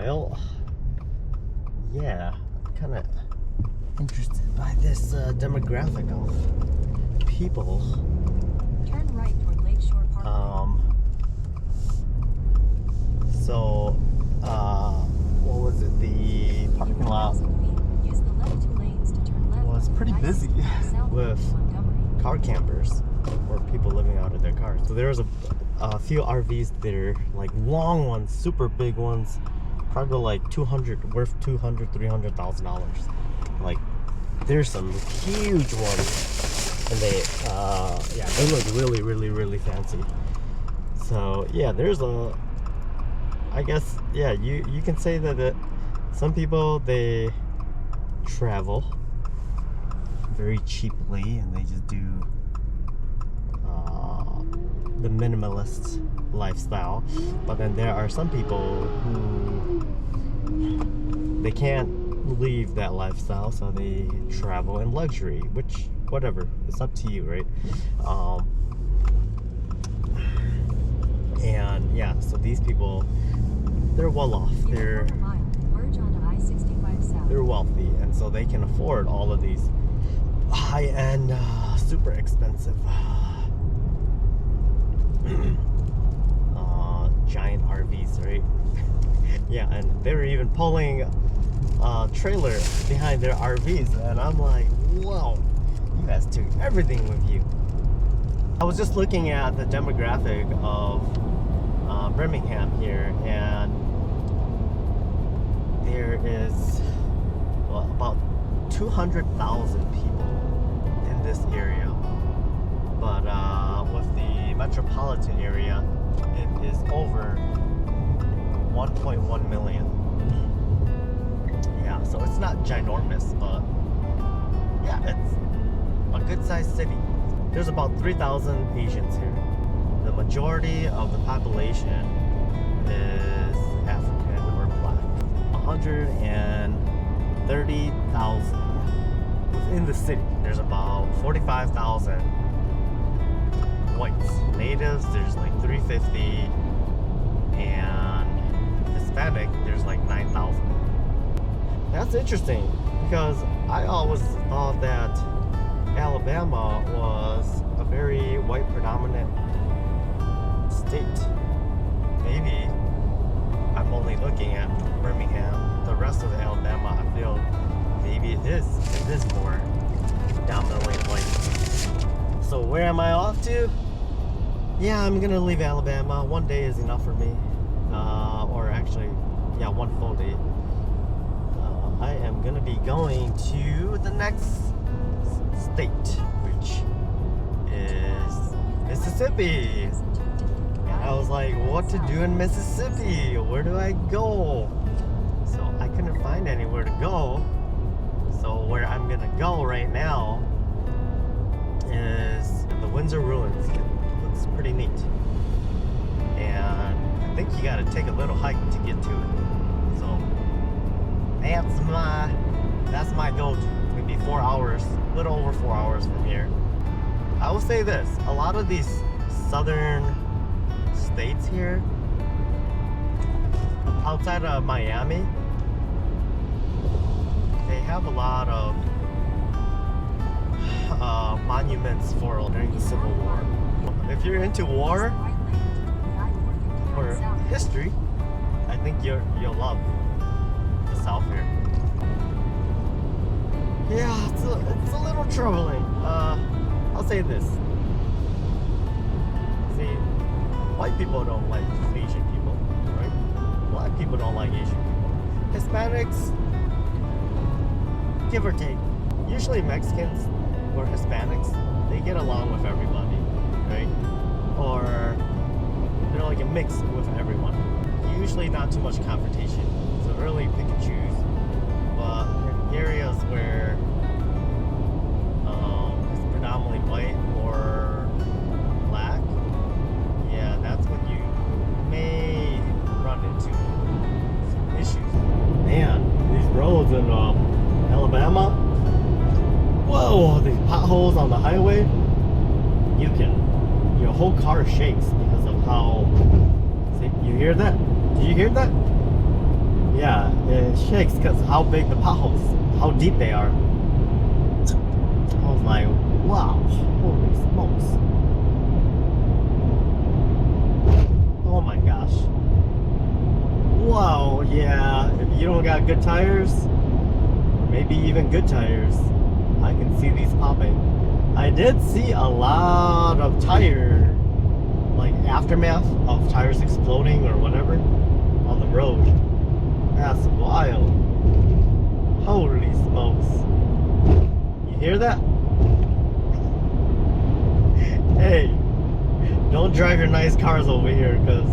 Well, yeah, kind of interested by this demographic of people. Turn right toward Lakeshore Parkway. So, what was it? The parking lot Use the left two lanes to turn left was pretty busy with car campers or people living out of their cars. So there was a few RVs that are like long ones, super big ones, probably like worth $200,000-$300,000. Like there's some huge ones, and they look really fancy. So yeah, there's I guess you can say that some people, they travel very cheaply and they just do the minimalist lifestyle, but then there are some people who they can't leave that lifestyle, so they travel in luxury, which whatever, it's up to you, right? And yeah, so these people, they're well off, they're wealthy, and so they can afford all of these high-end, super expensive giant RVs, right? Yeah, and they were even pulling a trailer behind their RVs, and I'm like, whoa, you guys took everything with you. I was just looking at the demographic of Birmingham here, and there is about 200,000 people in this area, but with the metropolitan area, it is over 1.1 million. Yeah, so it's not ginormous, but yeah, it's a good-sized city. There's about 3,000 Asians here. The majority of the population is African or black. 130,000 within the city. There's about 45,000 whites. Natives, there's like 350, and Hispanic, there's like 9,000. That's interesting, because I always thought that Alabama was a very white predominant state. Maybe I'm only looking at Birmingham. The rest of Alabama, I feel maybe it is more predominantly white. So where am I off to? Yeah, I'm gonna leave Alabama. One day is enough for me. Or actually, yeah, one full day. I am gonna be going to the next state, which is Mississippi. And I was like, what to do in Mississippi? Where do I go? So I couldn't find anywhere to go. So where I'm gonna go right now is the Windsor Ruins. It looks pretty neat. And I think you gotta take a little hike to get to it. So that's my go-to. It's gonna be 4 hours, a little over 4 hours from here. I will say this, a lot of these southern states here, outside of Miami, they have a lot of monuments for during the Civil War. If you're into war or history, I think you'll love the South here. Yeah, it's a little troubling. I'll say this. See, white people don't like Asian people, right? Black people don't like Asian people. Hispanics, give or take. Usually Mexicans or Hispanics, they get along with everybody, right? Or they're like a mix with everyone. Usually not too much confrontation. So really pick and choose. But in areas where it's predominantly white or black, yeah, that's when you may run into some issues. Man, these roads in Alabama, whoa, these potholes on the highway, your whole car shakes because of how, see, you hear that? Did you hear that? Yeah, it shakes because how big the potholes, how deep they are. I was like, wow, holy smokes. Oh my gosh. Wow, yeah, if you don't got good tires, maybe even good tires, I can see these popping. I did see a lot of tire, like aftermath of tires exploding or whatever on the road. That's wild. Holy smokes. You hear that? Hey, don't drive your nice cars over here, because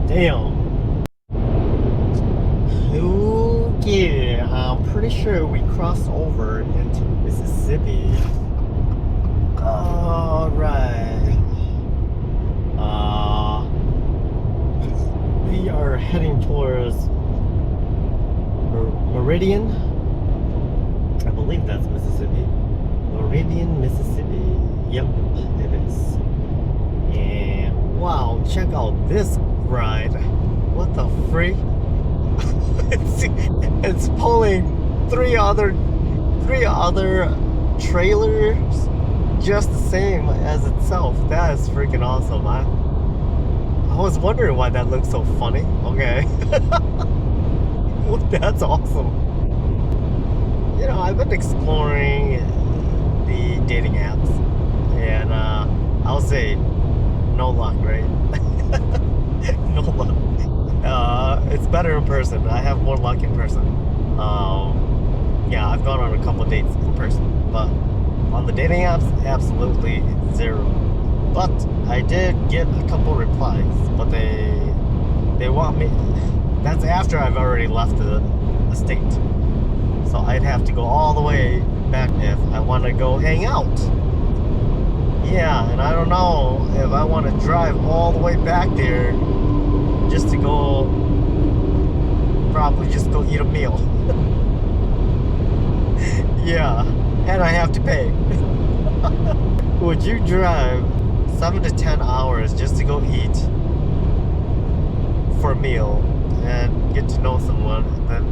damn. Okay, I'm pretty sure we crossed over into Mississippi. Alright. We are heading towards Meridian. I believe that's Mississippi. Meridian, Mississippi. Yep, it is. And wow, check out this ride. What the freak? it's pulling three other trailers just the same as itself. That is freaking awesome. I was wondering why that looks so funny. Okay. That's awesome. You know, I've been exploring the dating apps, and I'll say no luck, right? No luck. It's better in person. I have more luck in person. Yeah, I've gone on a couple dates in person, but on the dating apps, absolutely zero. But I did get a couple replies, but they want me. That's after I've already left the state, so I'd have to go all the way back if I want to go hang out. Yeah, and I don't know if I want to drive all the way back there just to go, probably just go eat a meal. Yeah, and I have to pay. Would you drive 7 to 10 hours just to go eat for a meal and get to know someone, and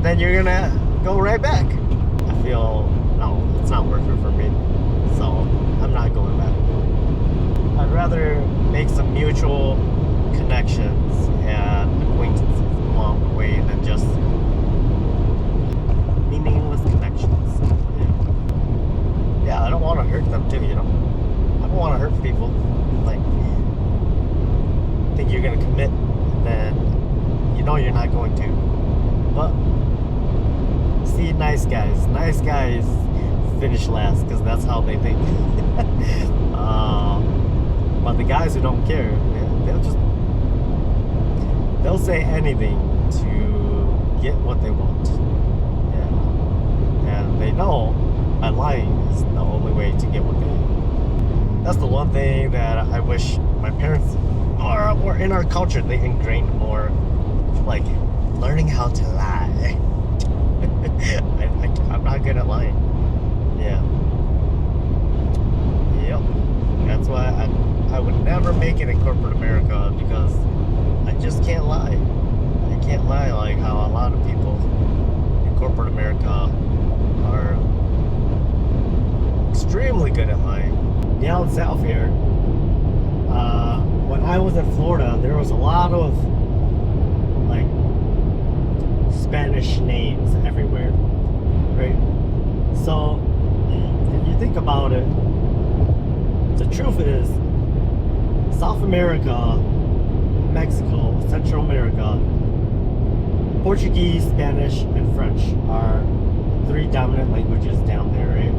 then you're gonna go right back? I feel, no, it's not worth it for me, so I'm not going back. I'd rather make some mutual connections and acquaintances along the way than just meaningless connections. Yeah, I don't want to hurt them too, you know. I don't want to hurt people. Like, think you're gonna commit, and then you know you're not going to. But see, nice guys finish last because that's how they think. But the guys who don't care, they'll say anything to get what they want. Yeah. And they know by lying is the only way to get what they want. That's the one thing that I wish my parents, or in our culture, they ingrained more, like learning how to lie. I'm not good at lying. Yeah. Yep. That's why I would never make it in corporate America, because I just can't lie. I can't lie like how a lot of people in corporate America are extremely good at lying. Down south here, when I was in Florida, there was a lot of like Spanish names everywhere, right? So if you think about it, the truth is South America, Mexico, Central America, Portuguese, Spanish, and French are three dominant languages down there, right?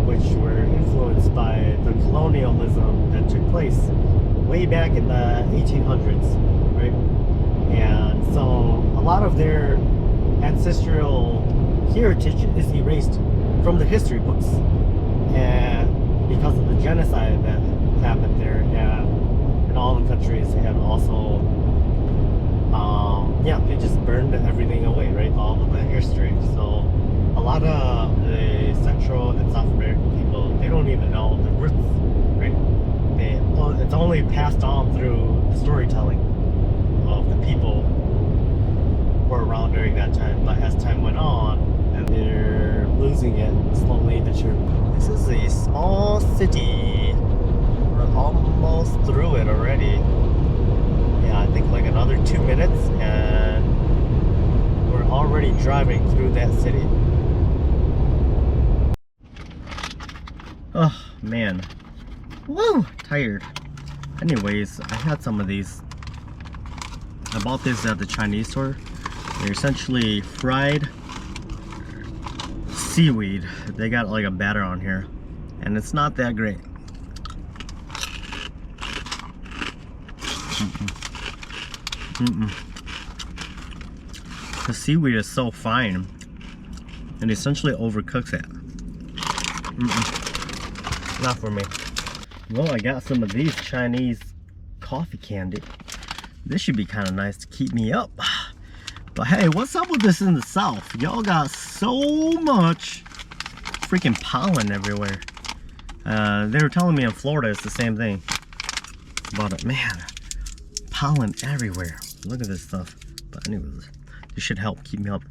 Which were influenced by the colonialism that took place way back in the 1800s, right? And so a lot of their ancestral heritage is erased from the history books, and because of the genocide that happened there, and in all the countries, and also yeah, they just burned everything away, right? All of the history. So a lot of the Central and South American people, they don't even know the roots, right? It's only passed on through the storytelling of the people out during that time, but as time went on, and they're losing it slowly this year. This is a small city. We're almost through it already. Yeah, I think like another 2 minutes and we're already driving through that city. Oh man, woo, tired. Anyways, I had some of these. I bought this at the Chinese store. They're essentially fried seaweed. They got like a batter on here, and it's not that great. The seaweed is so fine, and essentially overcooks it. Not for me. Well, I got some of these Chinese coffee candy. This should be kind of nice to keep me up. But hey, what's up with this in the south? Y'all got so much freaking pollen everywhere. They were telling me in Florida it's the same thing. But man, pollen everywhere. Look at this stuff. But anyways, this should help keep me up.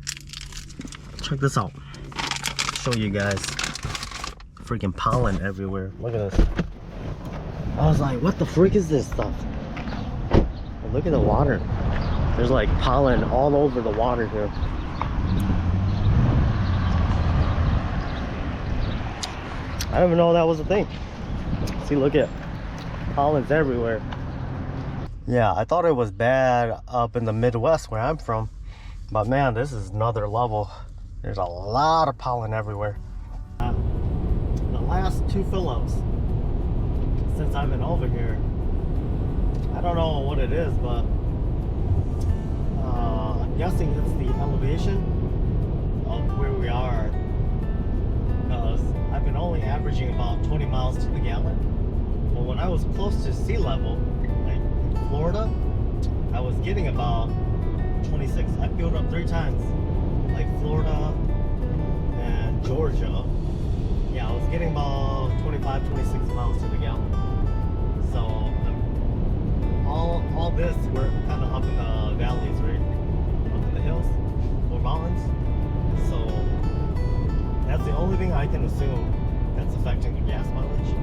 Check this out. Show you guys. Freaking pollen everywhere. Look at this. I was like, what the freak is this stuff? And look at the water. There's like pollen all over the water here. I didn't even know that was a thing. See, look at pollen's everywhere. Yeah, I thought it was bad up in the Midwest where I'm from, but man, this is another level. There's a lot of pollen everywhere. The last 2 fill-ups since I've been over here, I don't know what it is, but I'm guessing it's the elevation of where we are, because I've been only averaging about 20 miles to the gallon. But when I was close to sea level, like in Florida, I was getting about 26. I filled up 3 times, like Florida and Georgia. Yeah, I was getting about 25, 26 miles to the gallon. So all this, we're kind of up in the valleys, right? Up in the hills or mountains. So that's the only thing I can assume that's affecting the gas mileage.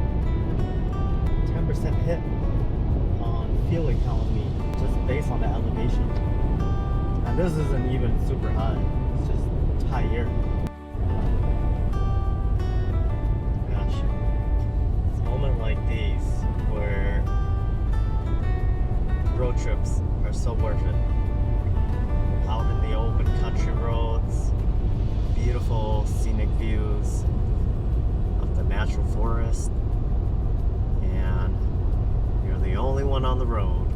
10% hit on fuel economy just based on the elevation. And this isn't even super high, it's just high air. Gosh, it's a moment like these where road trips are so worth it. Out in the open country roads, beautiful scenic views of the natural forest, and you're the only one on the road,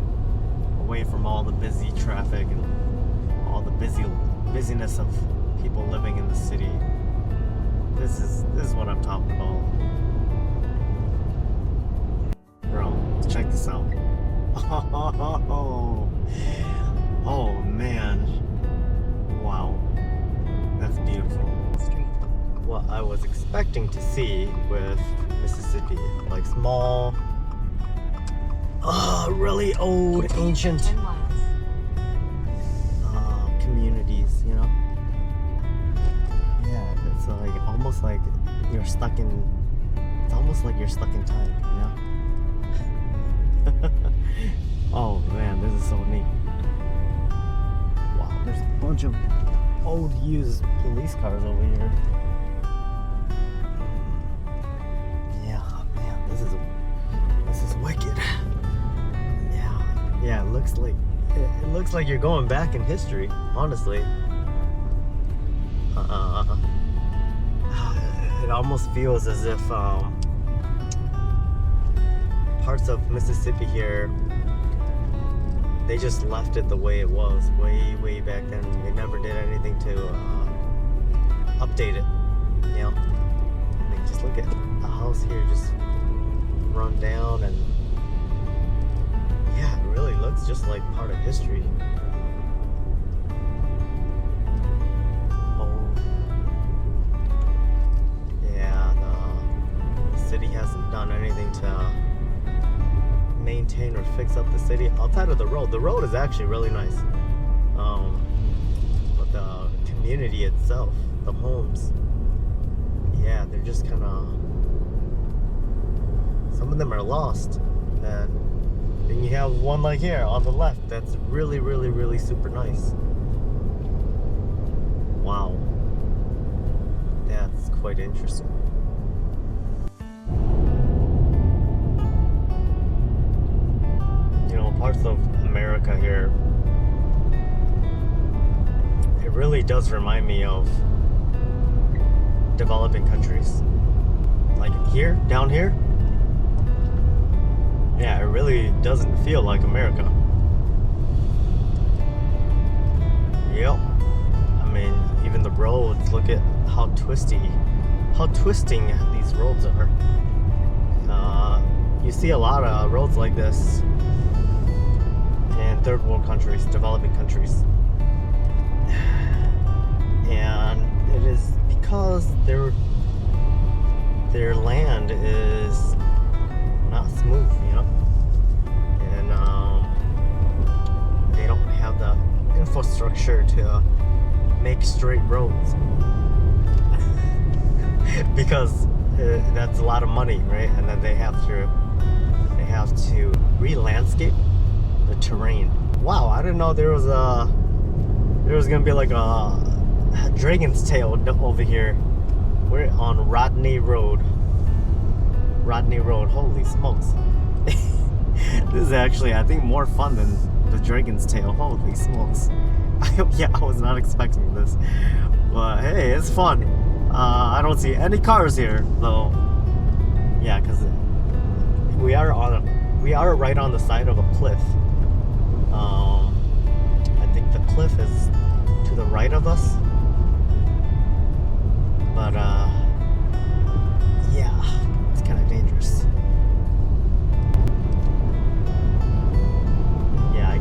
away from all the busy traffic and all the busyness of people living in the city. This is what I'm talking about. Bro, check this out. Oh man, wow, that's beautiful. What I was expecting to see with Mississippi, like small, really old, ancient communities, you know? Yeah, it's like almost like you're stuck in, it's almost like you're stuck in time, you know? Oh man, this is so neat. Wow, there's a bunch of old used police cars over here. Yeah, man, this is wicked. Yeah, it looks like you're going back in history, honestly. It almost feels as if parts of Mississippi here, they just left it the way it was way back then. They never did anything to update it, you know? Like, just look at the house here, just run down, and yeah, it really looks just like part of history. Oh, yeah, the city hasn't done anything to maintain or fix up the city outside of the road. The road is actually really nice, but the community itself, the homes. Yeah, they're just kind of, some of them are lost. And then you have one like here on the left that's really, really, really super nice. Wow. That's quite interesting. You know, parts of America here, it really does remind me of developing countries. Like here, down here, yeah, it really doesn't feel like America. Yep. I mean, even the roads, look at how twisting these roads are. You see a lot of roads like this in third world countries, developing countries. And it is because their land is not smooth, you know, and they don't have the infrastructure to make straight roads because that's a lot of money, right? And then they have to re-landscape the terrain. Wow, I didn't know there was gonna be like a dragon's tail over here. We're on Rodney Road. Holy smokes. This is actually, I think, more fun than the dragon's tail. Holy smokes. Yeah, I was not expecting this. But hey, it's fun. I don't see any cars here, though. Yeah, because we are right on the side of a cliff. I think the cliff is to the right of us. But yeah, it's kind of dangerous. Yeah, I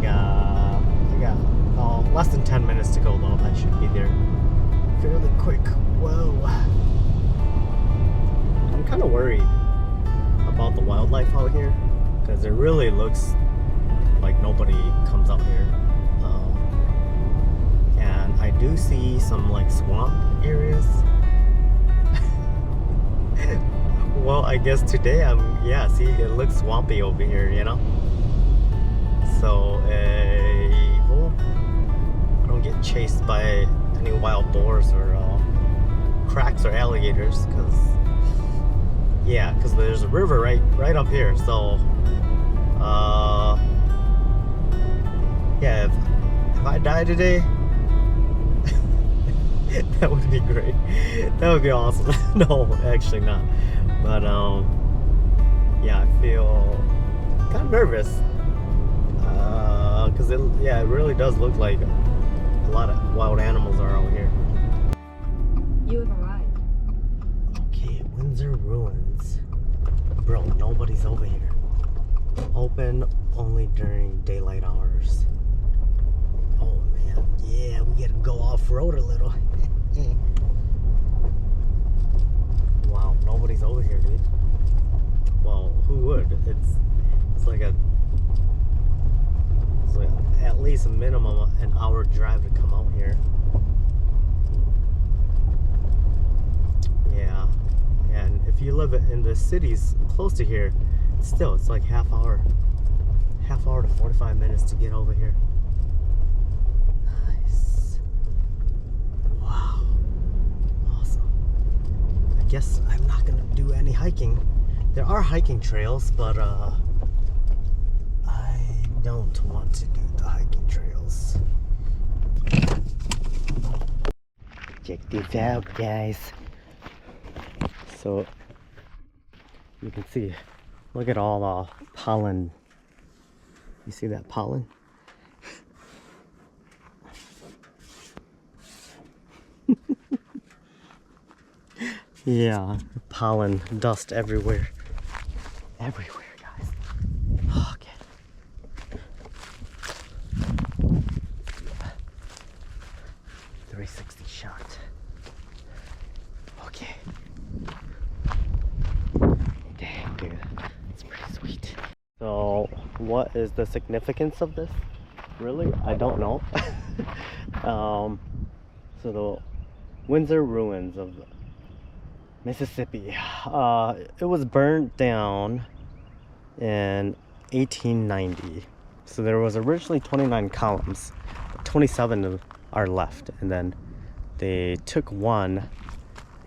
got less than 10 minutes to go though. I should be there fairly quick. Whoa. I'm kind of worried about the wildlife out here because it really looks like nobody comes out here. And I do see some like swamp areas. Well, I guess today yeah, see, it looks swampy over here, you know? So, I hope I don't get chased by any wild boars or cracks or alligators, because there's a river right up here, so, yeah, if I die today, that would be great. That would be awesome. No, actually not. But yeah, I feel kind of nervous because it really does look like a lot of wild animals are out here. You have arrived. Okay, Windsor Ruins. Bro, nobody's over here. Open only during daylight hours. Oh man, yeah, we gotta go off-road a little. Wow, nobody's over here, dude. Well, who would? It's like at least a minimum of an hour drive to come out here. Yeah, and if you live in the cities close to here, still it's like half hour to 45 minutes to get over here. Nice. Wow. Awesome. I guess I'm not gonna do any hiking. There are hiking trails, but I don't want to do the hiking trails. Check this out, guys. So you can see, look at all the pollen. You see that pollen? Yeah, pollen, dust everywhere. Everywhere, guys. Okay. 360 shot. Okay. Dang, dude. It's pretty sweet. So, what is the significance of this? Really? I don't know. So the Windsor ruins of Mississippi. It was burnt down in 1890. So there was originally 29 columns, but 27 are left, and then they took one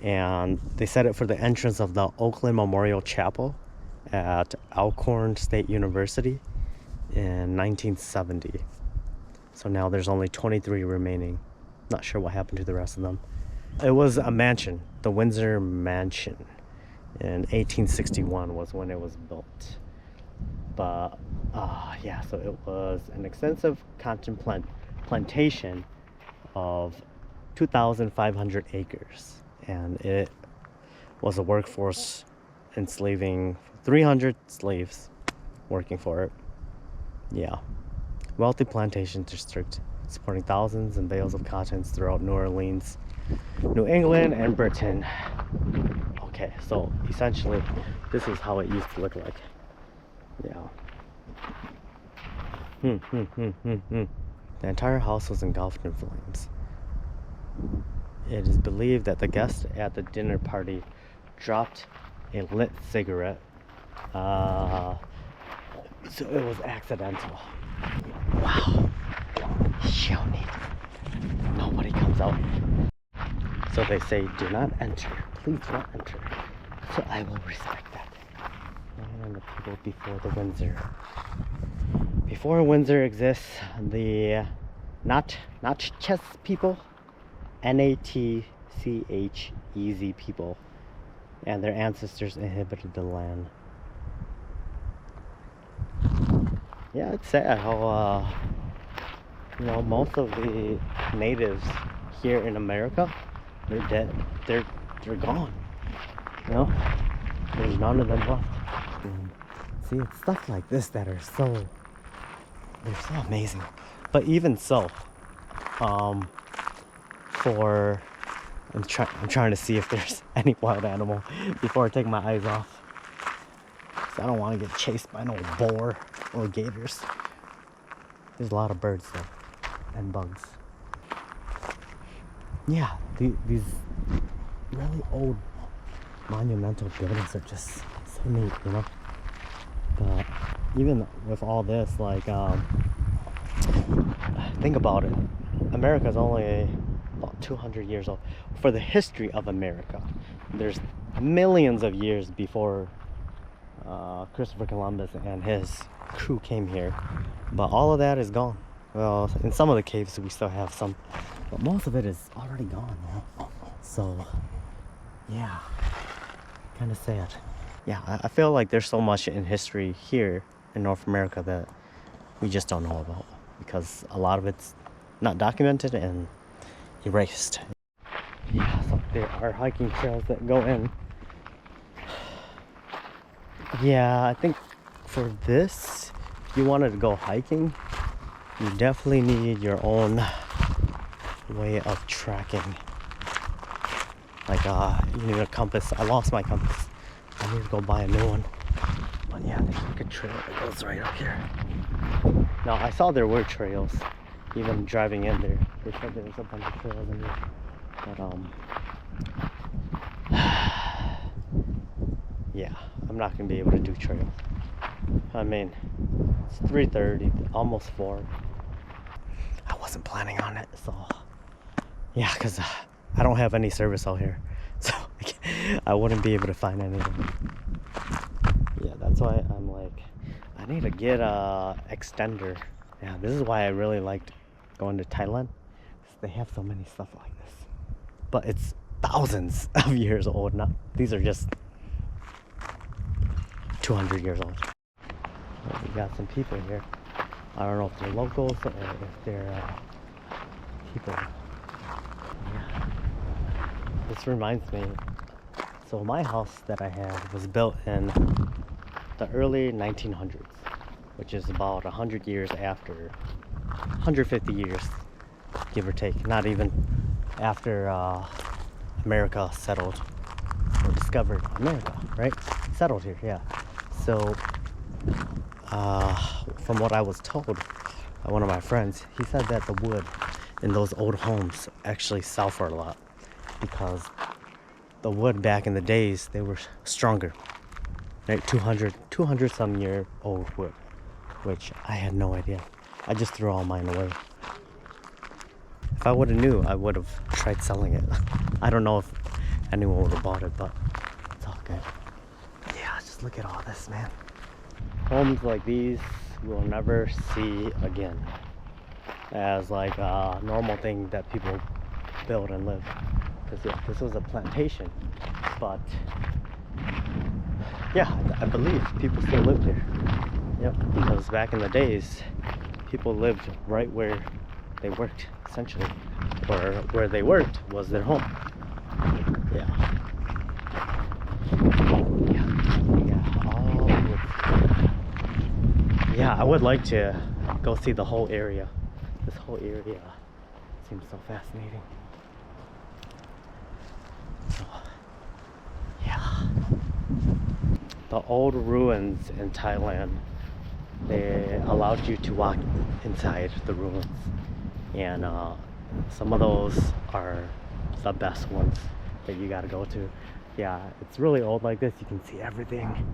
and they set it for the entrance of the Oakland Memorial Chapel at Alcorn State University in 1970. So now there's only 23 remaining. Not sure what happened to the rest of them. It was a mansion, the Windsor Mansion, in 1861 was when it was built. But yeah, so it was an extensive cotton plantation of 2,500 acres, and it was a workforce enslaving 300 slaves working for it. Yeah, wealthy plantation district supporting thousands and bales of cottons throughout New Orleans, New England, and Britain. Okay, so essentially this is how it used to look like. Yeah. The entire house was engulfed in flames. It is believed that the guest at the dinner party dropped a lit cigarette. So it was accidental. Wow. Yummy. Nobody comes out. So they say, do not enter. Please do not enter. So I will respect that. And the people before the Windsor. Before Windsor exists, the Natchez people, Natchez people, and their ancestors inhabited the land. Yeah, it's sad how most of the natives here in America, they're dead. They're gone. You know, there's none of them left. And see, it's stuff like this that are so amazing. But even so, I'm trying to see if there's any wild animal before I take my eyes off. So I don't want to get chased by no boar or gators. There's a lot of birds though, and bugs. Yeah, these really old monumental buildings are just so neat, you know. But even with all this, like, think about it. America's only about 200 years old. For the history of America, there's millions of years before Christopher Columbus and his crew came here. But all of that is gone. Well, in some of the caves we still have some, but most of it is already gone, you know? So, yeah, kind of sad. Yeah, I feel like there's so much in history here in North America that we just don't know about, because a lot of it's not documented and erased. Yeah, so there are hiking trails that go in. Yeah, I think for this, if you wanted to go hiking, you definitely need your own way of tracking. Like, you need a compass. I lost my compass. I need to go buy a new one. But yeah, there's like a trail that goes right up here. Now, I saw there were trails, even driving in there. They said there was a bunch of trails in there. But, yeah, I'm not gonna be able to do trails. I mean, it's 3:30, almost 4. I wasn't planning on it, so yeah, because I don't have any service out here, so I wouldn't be able to find anything. Yeah, that's why I'm like, I need to get a extender. Yeah, this is why I really liked going to Thailand, because they have so many stuff like this. But it's thousands of years old. Not these are just 200 years old. Well, we got some people here. I don't know if they're locals or if they're people. Yeah. This reminds me. So my house that I had was built in the early 1900s, which is about 100 years after, 150 years, give or take. Not even after America settled or discovered America, right? Settled here, yeah. So, from what I was told by one of my friends, he said that the wood in those old homes actually sell for a lot because the wood back in the days, they were stronger, right? 200 some year old wood, which I had no idea. I just threw all mine away. If I would have knew, I would have tried selling it. I don't know if anyone would have bought it, but it's all good. Yeah, just look at all this, man. Homes like these we'll never see again as like a normal thing that people build and live. Because yeah, this was a plantation, but yeah, I believe people still lived here. Yep, because back in the days, people lived right where they worked, essentially, or where they worked was their home. Yeah. Yeah, I would like to go see the whole area. This whole area seems so fascinating. So, yeah. The old ruins in Thailand, they allowed you to walk inside the ruins. And some of those are the best ones that you gotta go to. Yeah, it's really old like this. You can see everything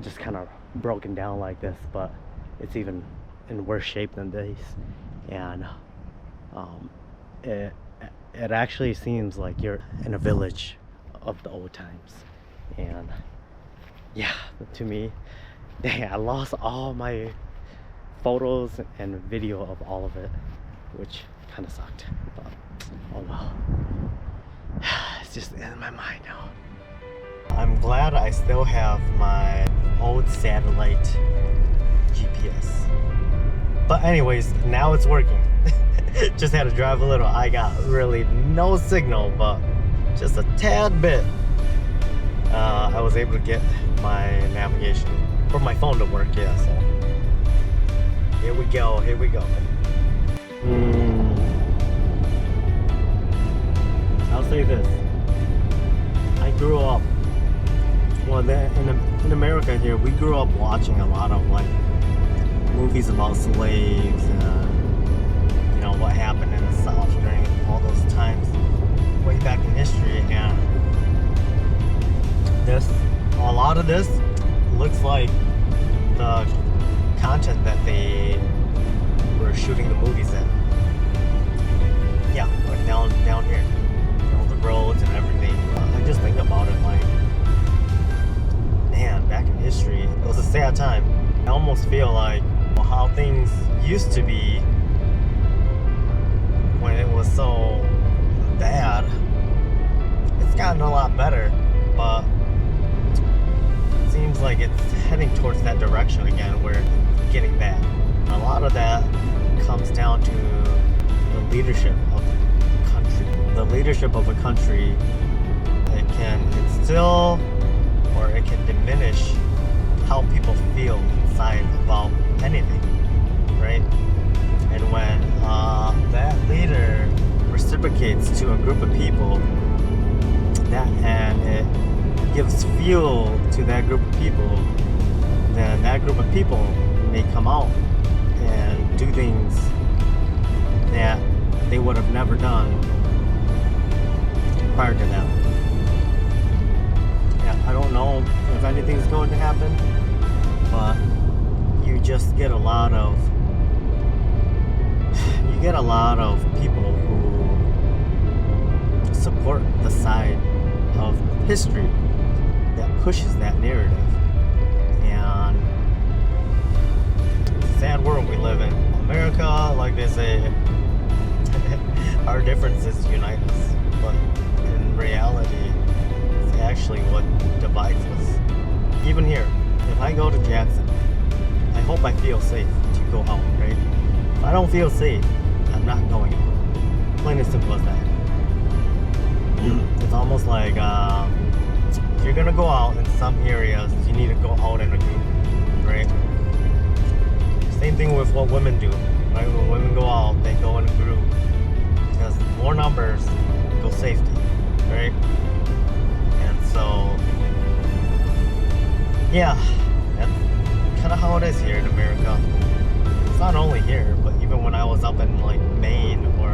just kind of broken down like this, but it's even in worse shape than this. And it actually seems like you're in a village of the old times. And yeah, to me, dang, I lost all my photos and video of all of it, which kind of sucked, but oh well. It's just in my mind now. I'm glad I still have my old satellite GPS. But anyways, now it's working. Just had to drive a little. I got really no signal, but just a tad bit. I was able to get my navigation for my phone to work, yeah, so. Here we go, here we go. I'll say this. I grew up, well, in America here, we grew up watching a lot of like movies about slaves and you know what happened in the South during all those times way back in history. And a lot of this looks like the content that they were shooting the movies in. Yeah, like down here, you know, the roads and everything. I just think about it like, man, back in history, it was a sad time. I almost feel like how things used to be when it was so bad. It's gotten a lot better, but it seems like it's heading towards that direction again where it's getting bad. A lot of that comes down to the leadership of the country. The leadership of a country, it can instill or it can diminish how people feel inside about anything, right? And when that leader reciprocates to a group of people, and it gives fuel to that group of people, then that group of people may come out and do things that they would have never done prior to that. Yeah, I don't know if anything's going to happen, but you just get a lot of people who support the side of history that pushes that narrative. And it's a sad world we live in. America, like they say, our differences unite us, but in reality, it's actually what divides us. Even here, if I go to Jackson, I hope I feel safe to go out, right? If I don't feel safe, I'm not going out. Plain and simple as that. It's almost like if you're gonna go out in some areas, you need to go out in a group, right? Same thing with what women do, right? When women go out, they go in a group because more numbers equals safety, right? And so, yeah, that's kind of how it is here in America. It's not only here, but even when I was up in like Maine or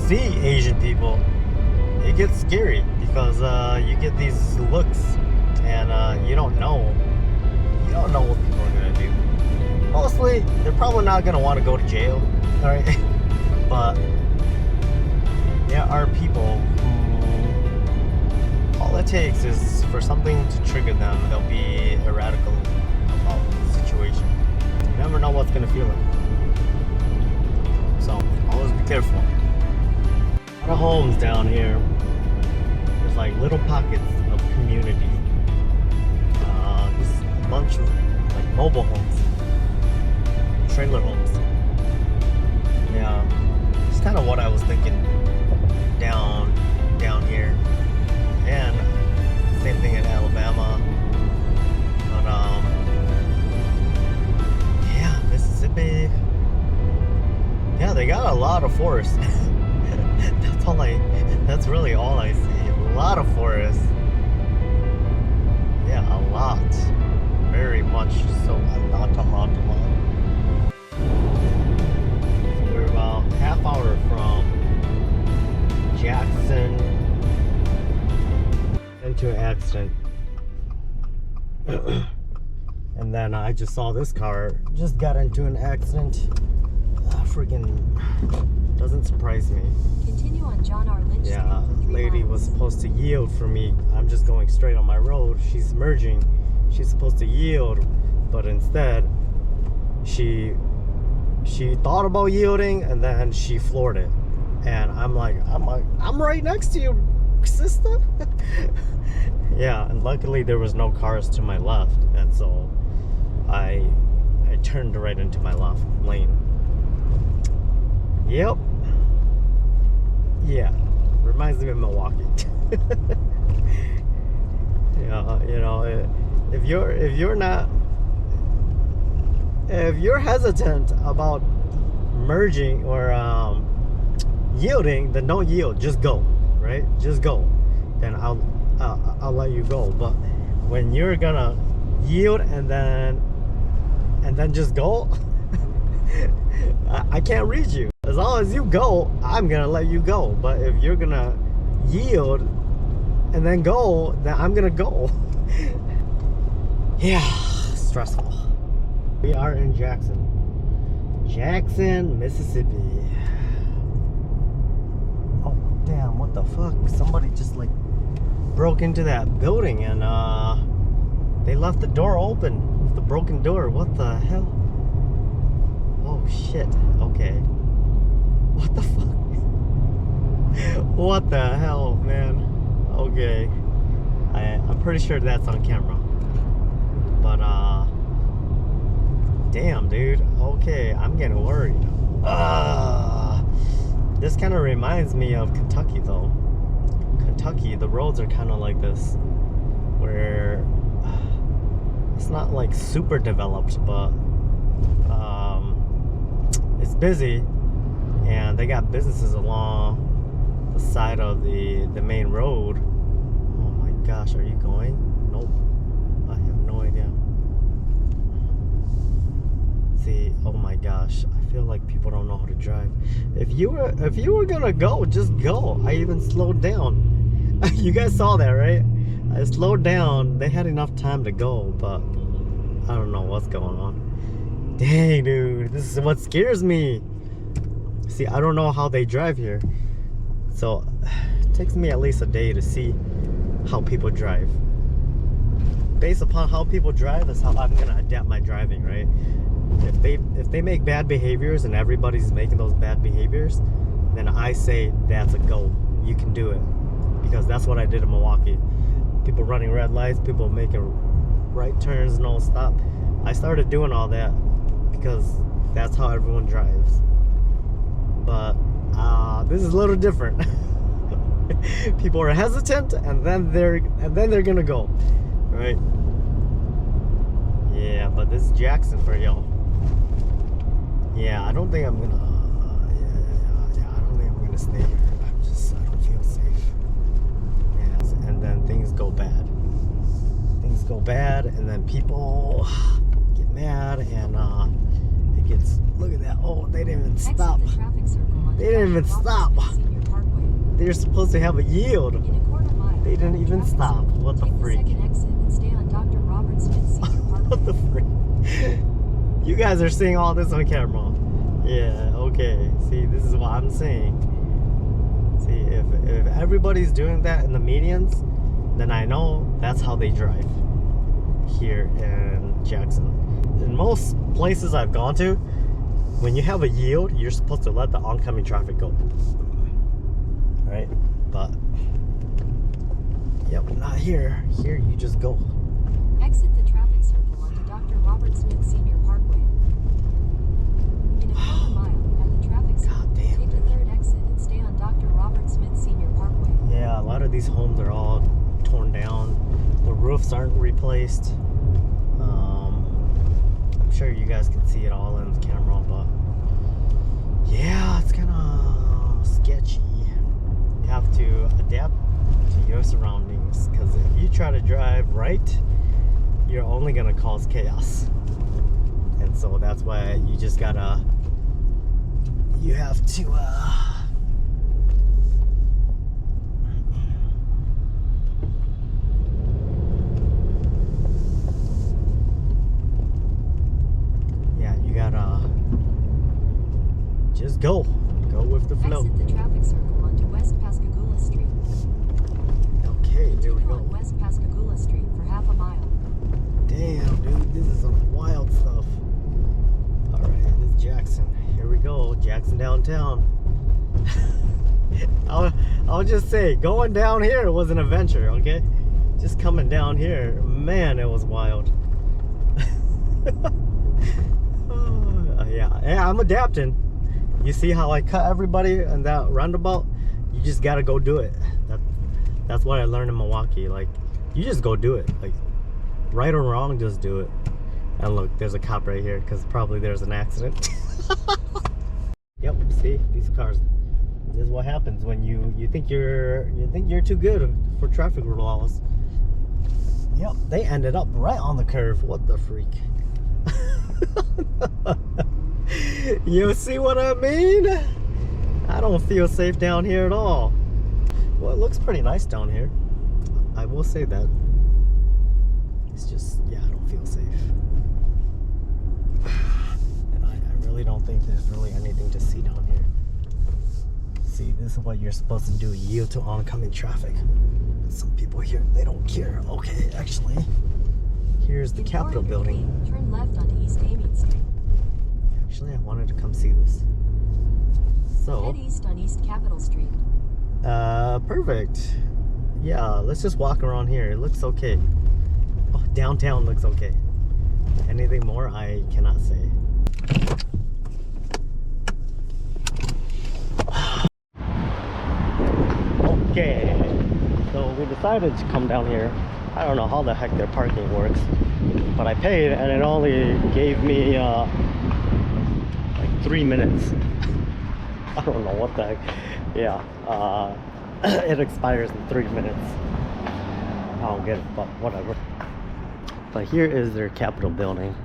see Asian people, it gets scary because you get these looks and you don't know what people are gonna do. Mostly, they're probably not gonna want to go to jail, all right? But there are people who all it takes is for something to trigger them. They'll be erratical about the situation. You never know what's gonna feel like. So always be careful. A lot of homes down here. There's like little pockets of community. There's a bunch of like mobile homes, trailer homes. Yeah, it's kind of what I was thinking down here, and same thing in Alabama. But yeah, Mississippi. Yeah, they got a lot of forest. That's really all I see. A lot of forest. Yeah, a lot. Very much so. A lot. So we're about half hour from Jackson into an accident. And then I just saw this car just got into an accident. Freaking doesn't surprise me. Continue on John R. Lynch Yeah, Street for 3 lady miles. was supposed to yield for me. I'm just going straight on my road. She's merging. She's supposed to yield, but instead she thought about yielding and then she floored it. And I'm right next to you, sister. Yeah, and luckily there was no cars to my left, and so I turned right into my left lane. Yep. Yeah. Reminds me of Milwaukee. Yeah, you know, if you're hesitant about merging or yielding, then don't yield. Just go, right? Just go. Then I'll let you go. But when you're gonna yield and then just go, I can't read you. As long as you go, I'm gonna let you go. But if you're gonna yield and then go, then I'm gonna go. Yeah, stressful. We are in Jackson, Mississippi. Oh damn! What the fuck? Somebody just like broke into that building and they left the door open. The broken door. What the hell? Oh shit. Okay. What the fuck? What the hell, man? Okay. I'm pretty sure that's on camera. But damn, dude. Okay, I'm getting worried. This kind of reminds me of Kentucky, though. Kentucky, the roads are kind of like this, where it's not like super developed, but it's busy, and they got businesses along the side of the main road. Oh my gosh, are you going? Nope, I have no idea. See, oh my gosh, I feel like people don't know how to drive. If you were gonna go, just go. I even slowed down. You guys saw that, right? I slowed down. They had enough time to go, but I don't know what's going on. Dang, dude, this is what scares me. See, I don't know how they drive here, so it takes me at least a day to see how people drive. Based upon how people drive, that's how I'm gonna adapt my driving, right? If they make bad behaviors and everybody's making those bad behaviors, then I say that's a go. You can do it, because that's what I did in Milwaukee. People running red lights, people making right turns, no stop. I started doing all that because that's how everyone drives. But this is a little different. People are hesitant, and then they're gonna go, right? Yeah, but this is Jackson for y'all. Yeah, I don't think I'm gonna. Yeah, I don't think I'm gonna stay here. I don't feel safe. Yes, and then things go bad. Things go bad, and then people get mad, and it gets. Look at that! Oh, they didn't even stop. They didn't even stop. They're supposed to have a yield. In a quarter mile, They didn't even traffic stop. circle. What the Take freak? second exit and stay on Dr. Robert Smith Senior Parkway. What the freak? You guys are seeing all this on camera. Yeah, okay. See, this is what I'm saying. See, if everybody's doing that in the medians, then I know that's how they drive here in Jackson. In most places I've gone to, when you have a yield, you're supposed to let the oncoming traffic go. Right? But, yep, not here. Here you just go. Exit the traffic circle onto Dr. Robert Smith Senior Parkway. In a quarter mile, at the traffic circle, God damn, take the third exit and stay on Dr. Robert Smith Senior Parkway. Yeah, a lot of these homes are all torn down. The roofs aren't replaced. I'm sure you guys can see it all in the camera, but yeah, it's kind of sketchy. You have to adapt to your surroundings, because if you try to drive right, you're only gonna cause chaos. And so that's why you just gotta, you have to just go with the flow. Exit the traffic circle onto West Pascagoula Street. Okay, here we Continue go. on West Pascagoula Street for half a mile. Damn, dude, this is some wild stuff. All right, this is Jackson. Here we go, Jackson downtown. I'll just say, going down here was an adventure. Okay, just coming down here, man, it was wild. Yeah, I'm adapting. You see how I cut everybody in that roundabout? You just gotta go do it. That's what I learned in Milwaukee. Like, you just go do it. Like, right or wrong, just do it. And look, there's a cop right here because probably there's an accident. Yep, see these cars. This is what happens when you think you're too good for traffic laws. Yep, they ended up right on the curve. What the freak? You see what I mean? I don't feel safe down here at all. Well, it looks pretty nice down here. I will say that. It's just, yeah, I don't feel safe. And I really don't think there's really anything to see down here. See, this is what you're supposed to do. Yield to oncoming traffic. Some people here, they don't care. Okay, actually, here's the Capitol building. Turn left onto East Amy Street. Actually, I wanted to come see this. So, Head east on East Capitol Street. perfect. Yeah, let's just walk around here. It looks okay. Oh, downtown looks okay. Anything more, I cannot say. Okay, so we decided to come down here. I don't know how the heck their parking works, but I paid and it only gave me like 3 minutes. I don't know what the heck. Yeah, it expires in 3 minutes. I don't get it, but whatever. But here is their Capitol building.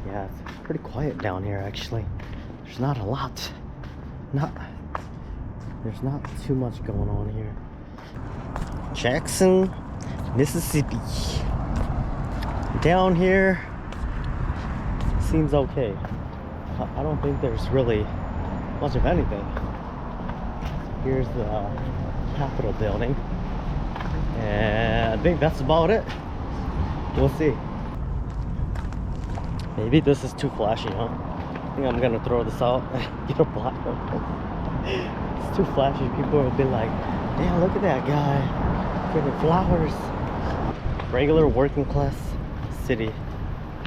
Yeah, it's pretty quiet down here actually. There's not a lot. There's not too much going on here. Jackson, Mississippi. Down here seems okay. I don't think there's really much of anything. Here's the Capitol building. And I think that's about it. We'll see. Maybe this is too flashy, huh? I think I'm gonna throw this out and get a black one. It's too flashy. People will be like, damn, look at that guy. Freaking flowers. Regular working class city.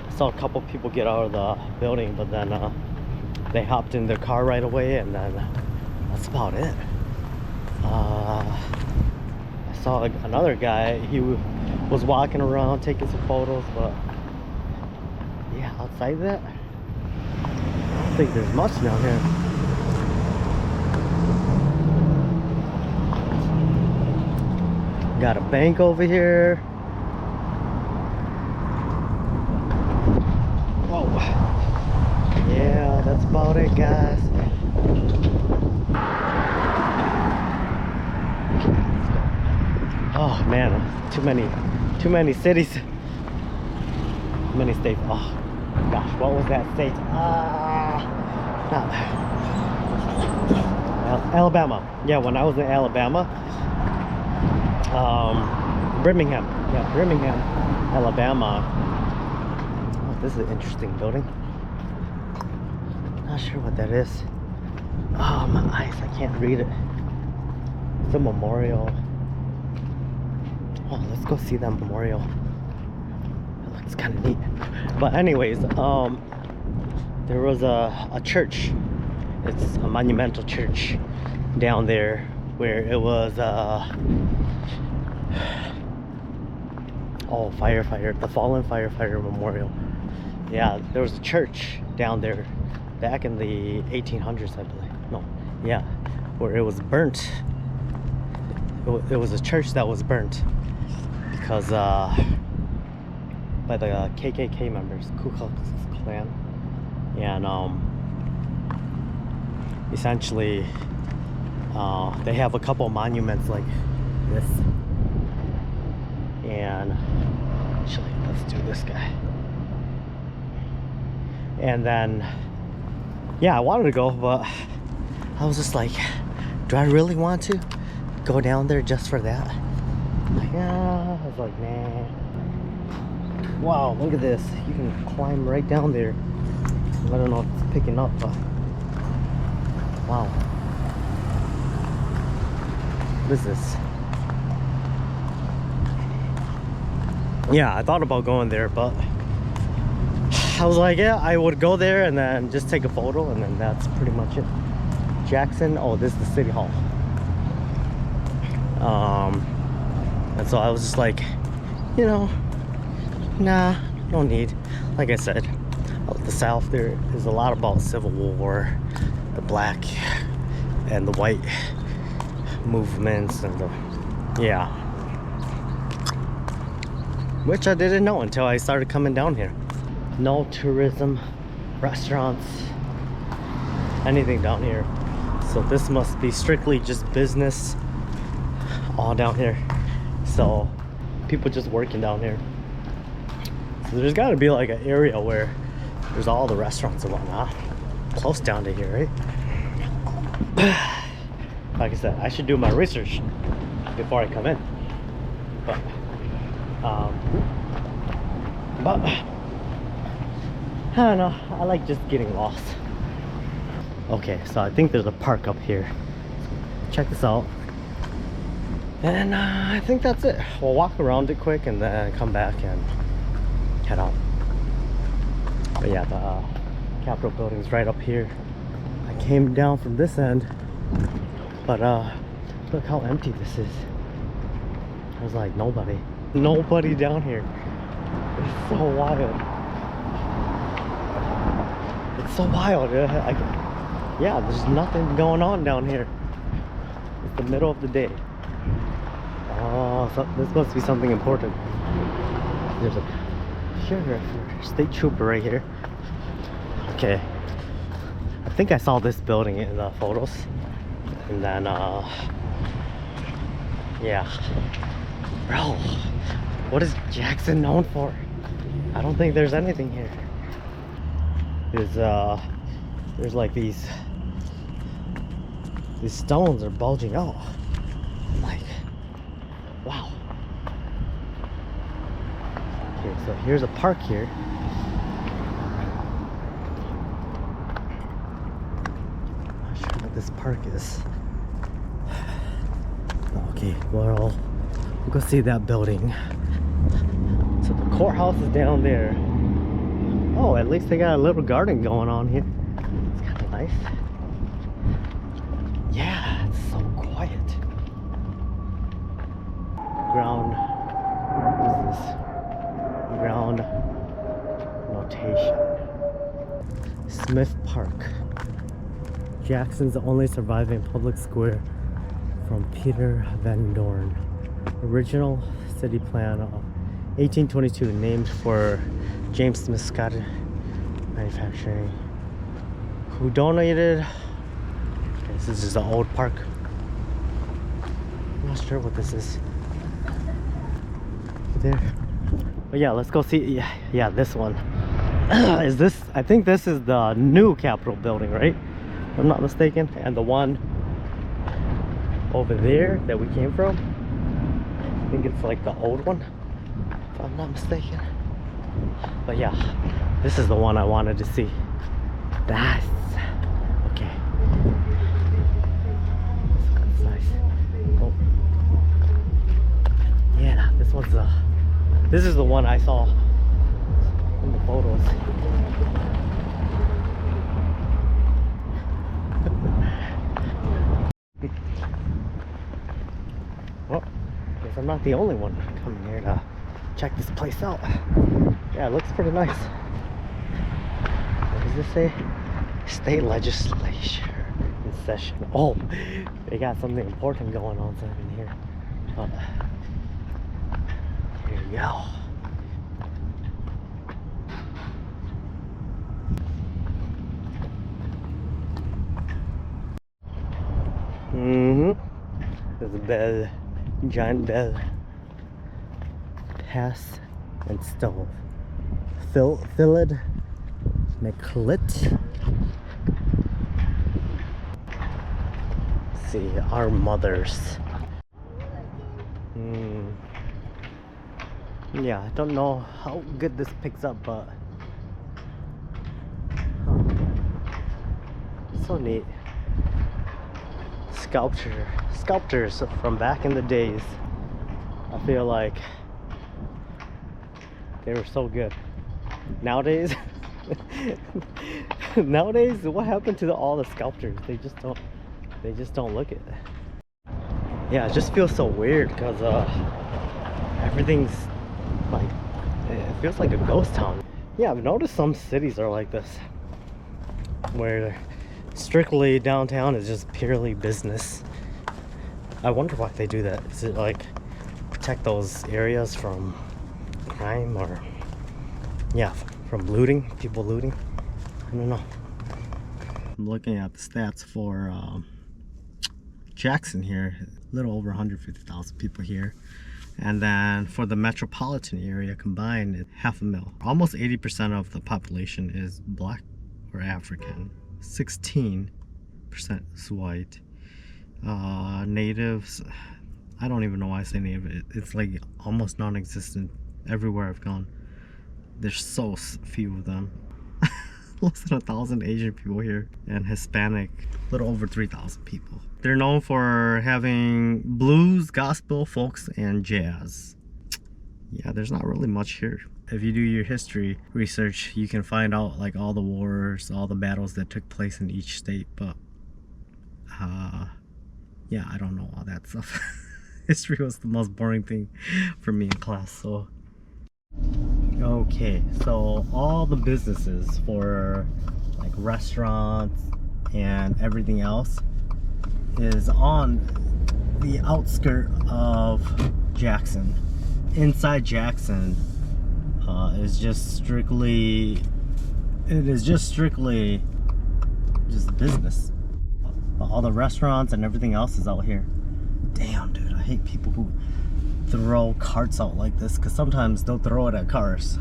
I saw a couple people get out of the building, but then they hopped in their car right away, and then that's about it. I saw another guy. He was walking around taking some photos, but yeah, outside that, I don't think there's much down here. Got a bank over here. Whoa. Yeah, that's about it, guys. Oh man, too many cities, many states. Oh gosh, what was that state? Alabama. Yeah, when I was in Alabama, Birmingham. Yeah, Birmingham, Alabama. Oh, this is an interesting building. Not sure what that is. Oh, my eyes, I can't read it. It's a memorial. Oh, let's go see that memorial. It looks kind of neat. But anyways, there was a church. It's a monumental church down there where it was oh, firefighter, the fallen firefighter memorial. Yeah, there was a church down there back in the 1800s, I believe. No, yeah, where it was burnt. It was a church that was burnt because by the KKK members, Ku Klux Klan, and essentially they have a couple monuments like this. And actually, let's do this guy. And then, yeah, I wanted to go, but I was just like, do I really want to go down there just for that? Like, yeah, I was like, nah. Wow, look at this. You can climb right down there. I don't know if it's picking up, but wow. What is this? Yeah, I thought about going there, but I was like, yeah, I would go there and then just take a photo, and then that's pretty much it. Jackson, oh, this is the city hall. And so I was just like, you know, nah, no need. Like I said, the South, there is a lot about Civil War, the black and the white movements, and the, yeah, which I didn't know until I started coming down here. No tourism, restaurants, anything down here. So this must be strictly just business all down here. So people just working down here. So there's got to be like an area where there's all the restaurants and whatnot close down to here, right? Like I said, I should do my research before I come in. But I don't know, I like just getting lost. Okay, so I think there's a park up here. Check this out. And I think that's it. We'll walk around it quick and then come back and head out. But yeah, the Capitol building's right up here. I came down from this end, but look how empty this is. There's like nobody down here. It's so wild. It's so wild. Yeah, there's nothing going on down here. It's the middle of the day. Oh, so this must be something important. There's a sheriff, state trooper right here. Okay, I think I saw this building in the photos, and then yeah, bro, what is Jackson known for? I don't think there's anything here. There's like these stones are bulging out. Like, wow. Okay, so here's a park here. Not sure what this park is. Okay, well, we'll go see that building. So the courthouse is down there. Oh, at least they got a little garden going on here. It's kind of nice. Yeah, it's so quiet. Ground, what is this? Ground notation. Smith Park. Jackson's only surviving public square from Peter Van Dorn. Original city plan of 1822, named for James Smith Scott Manufacturing. who donated. This is just an old park. I'm not sure what this is. There. But yeah, let's go see. Yeah, this one. Is this? I think this is the new Capitol building, right? If I'm not mistaken. And the one over there that we came from, I think it's like the old one, if I'm not mistaken. But yeah, this is the one I wanted to see. That's okay. That's nice. Oh. Yeah, this one's this is the one I saw in the photos. Well, guess I'm not the only one coming here to check this place out. Yeah, it looks pretty nice. What does this say? State legislature in session. Oh, they got something important going on in here. Here you go. There's a bell, giant bell. Pass and stove. Filled McClit. Let's see, our mothers. Yeah, I don't know how good this picks up, but so neat. Sculptures from back in the days. I feel like they were so good. Nowadays, what happened to all the sculptures? They just don't look it. Yeah, it just feels so weird because everything's like, it feels like a ghost town. Yeah, I've noticed some cities are like this, where strictly downtown is just purely business. I wonder why they do that. Is it like protect those areas from crime, or yeah, from looting, people looting? I don't know. I'm looking at the stats for Jackson here. A little over 150,000 people here. And then for the metropolitan area combined, it's 500,000. Almost 80% of the population is black or African. 16% is white. Natives, I don't even know why I say native. It's like almost non-existent everywhere I've gone. There's so few of them. Less than 1,000 Asian people here, and Hispanic, a little over 3,000 people. They're known for having blues, gospel, folks, and jazz. Yeah, there's not really much here. If you do your history research, you can find out like all the wars, all the battles that took place in each state, but yeah, I don't know all that stuff. History was the most boring thing for me in class, so. Okay, so all the businesses for like restaurants and everything else is on the outskirt of Jackson. Inside Jackson is just strictly just business. All the restaurants and everything else is out here. Damn, dude, I hate people who throw carts out like this, because sometimes they'll throw it at cars.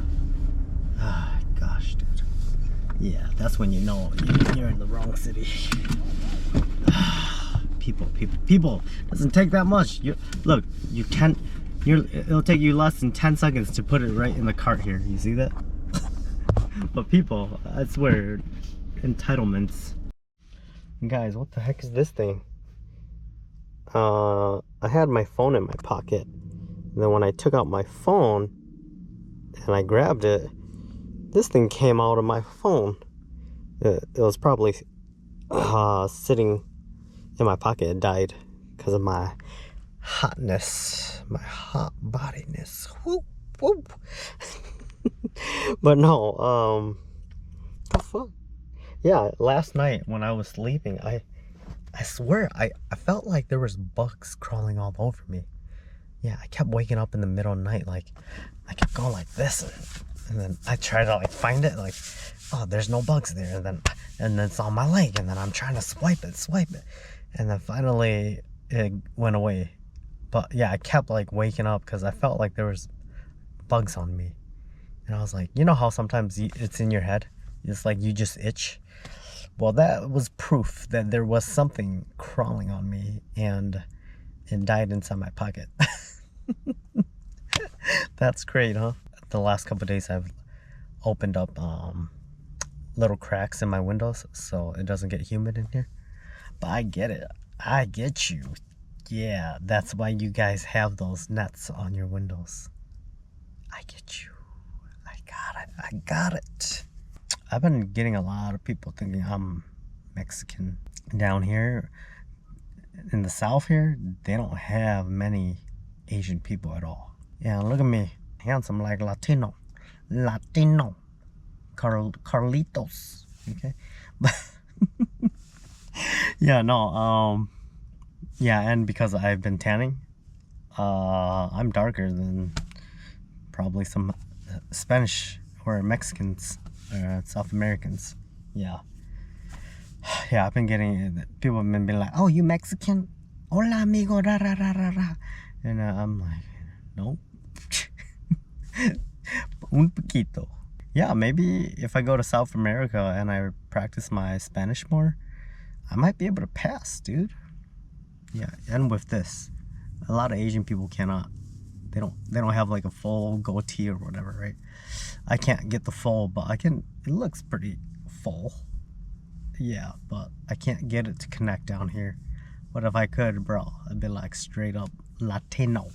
Ah, gosh, dude. Yeah, that's when you know you're in the wrong city. People. Doesn't take that much. Look, it'll take you less than 10 seconds to put it right in the cart here. You see that? But people, I swear, entitlements. Guys, what the heck is this thing? I had my phone in my pocket. And then when I took out my phone and I grabbed it, this thing came out of my phone. It was probably sitting in my pocket. It died because of my hotness, my hot bodiness. Whoop, whoop. But no, the fuck? Yeah, last night when I was sleeping, I swear I felt like there was bugs crawling all over me. Yeah, I kept waking up in the middle of the night, like I kept going like this, And then I try to like find it, like, oh, there's no bugs there. And then it's on my leg, and then I'm trying to swipe it, and then finally it went away. But yeah, I kept like waking up because I felt like there was bugs on me, and I was like, you know how sometimes it's in your head, it's like you just itch. Well, that was proof that there was something crawling on me, and it died inside my pocket. That's great, huh? The last couple of days I've opened up little cracks in my windows so it doesn't get humid in here. But I get it. I get you. Yeah, that's why you guys have those nets on your windows. I get you. I got it. I've been getting a lot of people thinking I'm Mexican. Down here in the South here, they don't have many Asian people at all. Yeah, look at me. Handsome like Latino. Carlitos. Okay? But yeah, no, yeah, and because I've been tanning, I'm darker than probably some Spanish or Mexicans, South Americans. Yeah. Yeah, I've been getting, people have been like, oh, you Mexican? Hola, amigo, ra, ra, ra, ra, ra. And I'm like, no. Un poquito. Yeah, maybe if I go to South America and I practice my Spanish more, I might be able to pass, dude. Yeah, and with this, a lot of Asian people cannot. They don't have like a full goatee or whatever, right? I can't get the full, but I can. It looks pretty full. Yeah, but I can't get it to connect down here. But if I could, bro, I'd be like straight up Latino.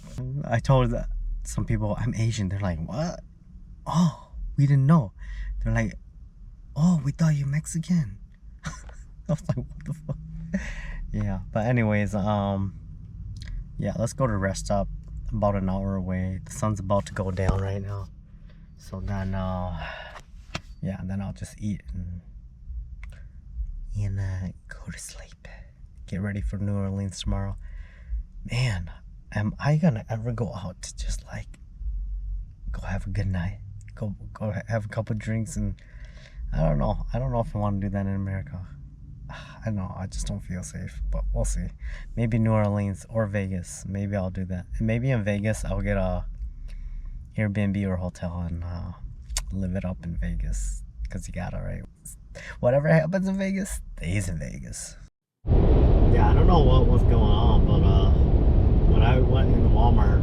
I told some people I'm Asian. They're like, what? Oh, we didn't know. They're like, oh, we thought you're Mexican. I was like, what the fuck? Yeah, but anyways, yeah, let's go to rest stop. About an hour away. The sun's about to go down right now. So then, yeah, then I'll just eat and go to sleep. Get ready for New Orleans tomorrow. Man, am I gonna ever go out to just like go have a good night? Go have a couple drinks, and I don't know if I want to do that in America. I don't know, I just don't feel safe, but we'll see. Maybe New Orleans or Vegas. Maybe I'll do that. And maybe in Vegas I'll get a Airbnb or hotel and live it up in Vegas, because you gotta, right? Whatever happens in Vegas stays in Vegas. Yeah, I don't know what was going on, but when I went into Walmart,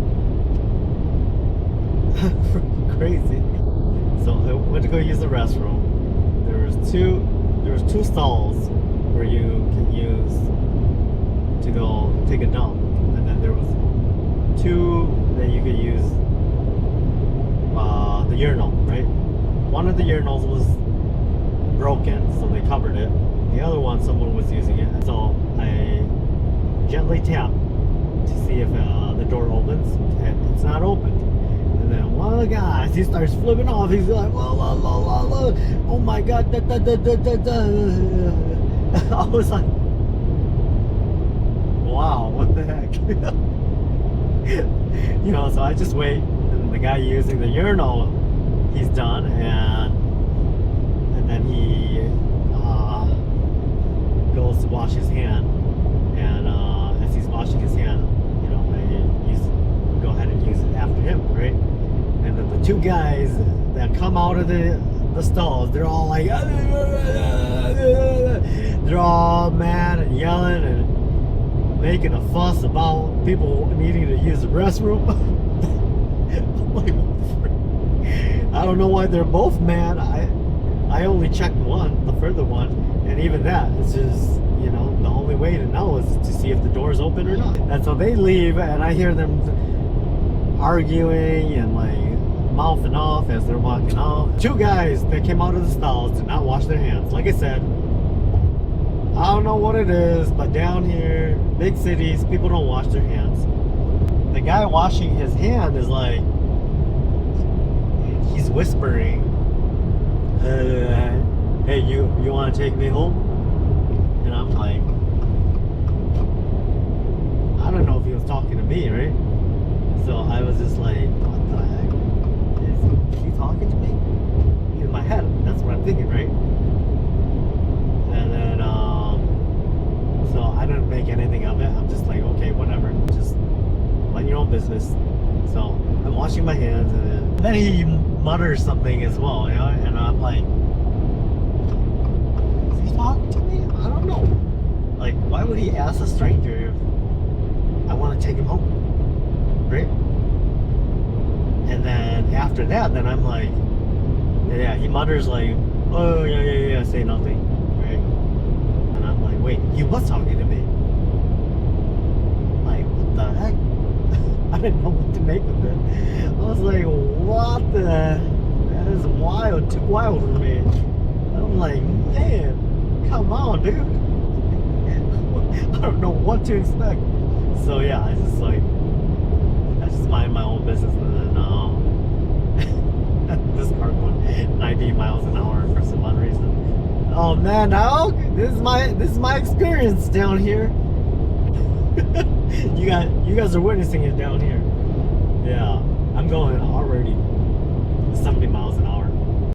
crazy. So I went to go use the restroom. There was two stalls where you can use to go take a dump, and then there was two that you could use the urinal, right? One of the urinals was broken, so they covered it. The other one, someone was using it, and so I gently tapped to see if the door opens, and it's not open. And then one of the guys, he starts flipping off. He's like, la, la, la, la, la. Oh my god, da, da, da, da, da, da. I was like, wow, what the heck? You know, so I just wait, and the guy using the urinal, he's done, and then he goes to wash his hand, and as he's washing his hand, you know, I go ahead and use it after him, right? And then the two guys that come out of the stalls, they're all like, they're all mad and yelling and making a fuss about people needing to use the restroom. I'm like, I don't know why they're both mad. I only checked one, the further one, and even that, it's just, you know, the only way to know is to see if the door's open or not. And so they leave, and I hear them arguing and like mouthing off as they're walking off. Two guys that came out of the stalls did not wash their hands. Like I said, I don't know what it is, but down here, big cities, people don't wash their hands. The guy washing his hand is like, he's whispering, hey, you want to take me home? And I'm like, I don't know if he was talking to me, right? So I was just like, what the heck? Is he talking to me? washing my hands, and then he mutters something as well, you know, and I'm like, is he talking to me? I don't know. Like, why would he ask a stranger if I want to take him home, right? And then after that, then I'm like, yeah, he mutters like, oh yeah, say nothing, right? And I'm like, wait, he was talking to me. Like, what the heck? I didn't know what to make of it. I was like, what the? That is wild, too wild for me. I'm like, man, come on, dude. I don't know what to expect. So yeah, I just mind my own business, and then this car going 90 miles an hour for some odd reason. Oh man, now this is my experience down here. you guys are witnessing it down here. Yeah, I'm going already 70 miles an hour.